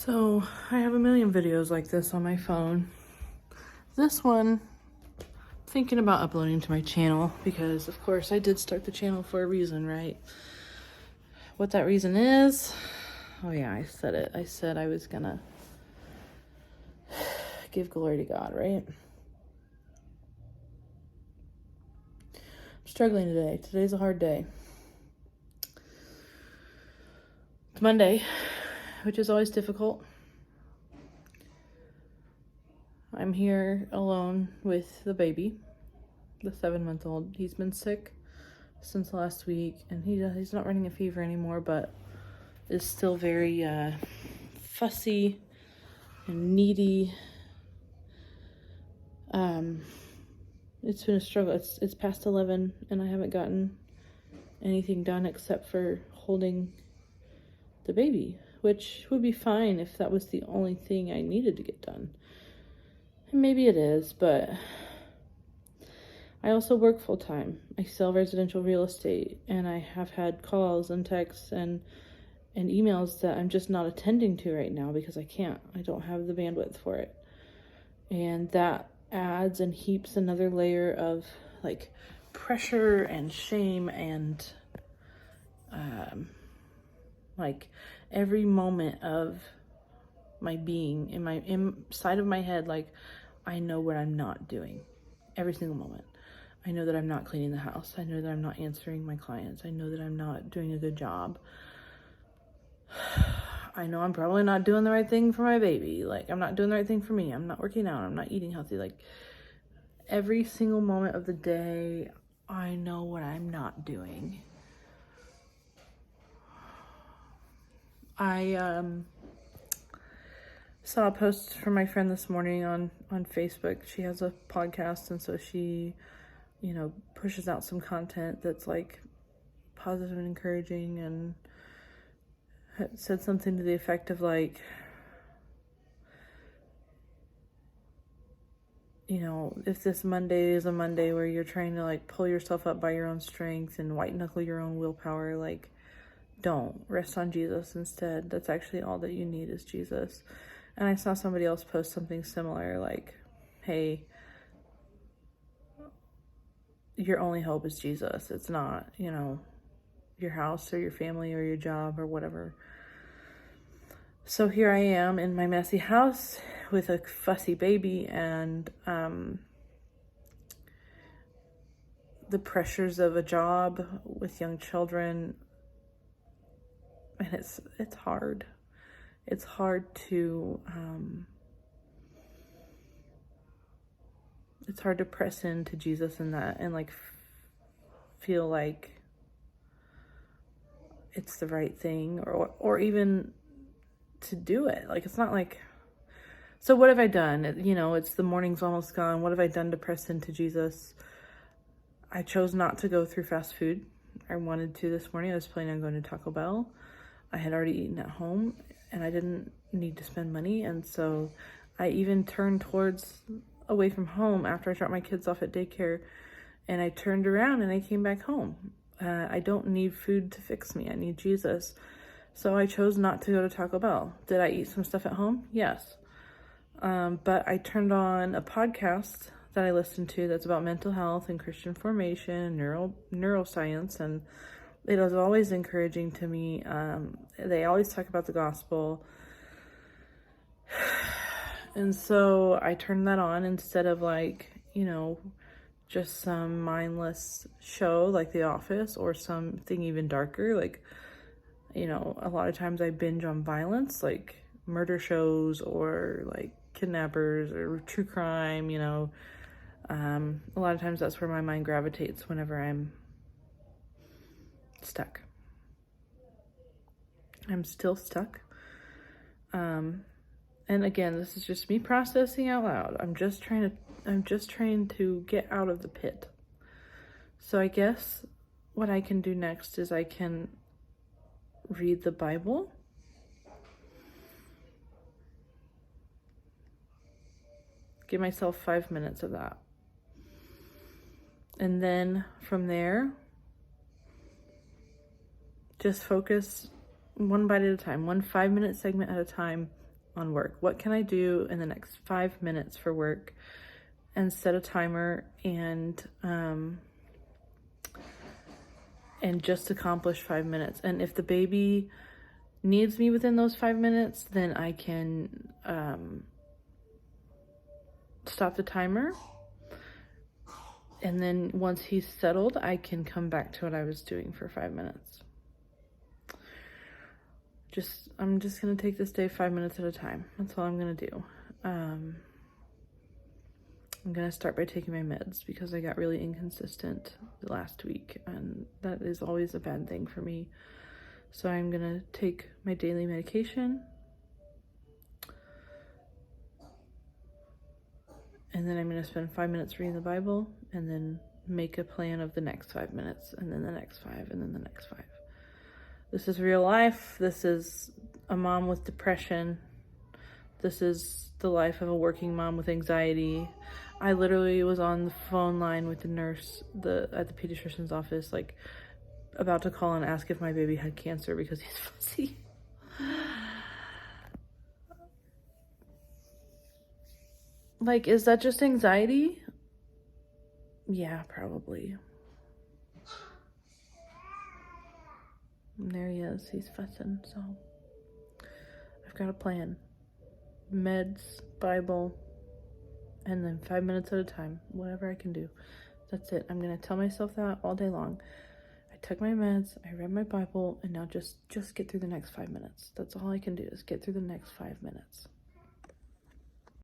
So I have a million videos like this on my phone. This one, thinking about uploading to my channel because of course I did start the channel for a reason, right? What that reason is, oh yeah, I said it. I said I was gonna give glory to God, right? I'm struggling today. Today's a hard day. It's Monday, which is always difficult. I'm here alone with the baby, the 7-month-old. He's been sick since last week, and he's not running a fever anymore, but is still very fussy and needy. It's been a struggle. It's past 11, and I haven't gotten anything done except for holding the baby, which would be fine if that was the only thing I needed to get done. And maybe it is, but I also work full time. I sell residential real estate, and I have had calls and texts and emails that I'm just not attending to right now because I can't. I don't have the bandwidth for it. And that adds and heaps another layer of like pressure and shame and like every moment of my being inside of my head, like I know what I'm not doing every single moment. I know that I'm not cleaning the house. I know that I'm not answering my clients. I know that I'm not doing a good job. I know I'm probably not doing the right thing for my baby. Like, I'm not doing the right thing for me. I'm not working out. I'm not eating healthy. Like, every single moment of the day, I know what I'm not doing. I saw a post from my friend this morning on Facebook. She has a podcast, and so she, pushes out some content that's like positive and encouraging, and said something to the effect of like, if this Monday is a Monday where you're trying to like pull yourself up by your own strength and white knuckle your own willpower, like don't rest on Jesus instead. That's actually all that you need is Jesus. And I saw somebody else post something similar, like, hey, your only hope is Jesus. It's not, your house or your family or your job or whatever. So here I am in my messy house with a fussy baby and the pressures of a job with young children, and it's hard. It's hard to press into Jesus in that and like feel like it's the right thing or even to do it. Like, it's not like, so what have I done? It's the morning's almost gone. What have I done to press into Jesus? I chose not to go through fast food. I wanted to this morning. I was planning on going to Taco Bell. I had already eaten at home and I didn't need to spend money. And so I even turned away from home after I dropped my kids off at daycare, and I turned around and I came back home. I don't need food to fix me. I need Jesus. So I chose not to go to Taco Bell. Did I eat some stuff at home? Yes. But I turned on a podcast that I listened to that's about mental health and Christian formation, neuroscience, and it was always encouraging to me. They always talk about the gospel. And so I turned that on instead of like, just some mindless show like The Office or something even darker. Like, a lot of times I binge on violence, like murder shows or like kidnappers or true crime, a lot of times that's where my mind gravitates whenever I'm stuck. I'm still stuck. And again, this is just me processing out loud. I'm just trying to get out of the pit. So I guess what I can do next is I can read the Bible. Give myself 5 minutes of that. And then from there, just focus one bite at a time, one 5-minute segment at a time on work? What can I do in the next 5 minutes for work? And set a timer and just accomplish 5 minutes. And if the baby needs me within those 5 minutes, then I can stop the timer. And then once he's settled, I can come back to what I was doing for 5 minutes. I'm just gonna take this day 5 minutes at a time. That's all I'm gonna do. I'm gonna start by taking my meds because I got really inconsistent last week, and that is always a bad thing for me. So I'm gonna take my daily medication, and then I'm gonna spend 5 minutes reading the Bible, and then make a plan of the next 5 minutes, and then the next 5, and then the next 5. This is real life. This is a mom with depression. This is the life of a working mom with anxiety. I literally was on the phone line with the nurse at the pediatrician's office, like about to call and ask if my baby had cancer because he's fuzzy. Like, is that just anxiety? Yeah, probably. And there he is. He's fussing, so I've got a plan. Meds, Bible, and then 5 minutes at a time, whatever I can do. That's it. I'm gonna tell myself that all day long. I took my meds, I read my Bible, and now just get through the next 5 minutes. That's all I can do, is get through the next 5 minutes.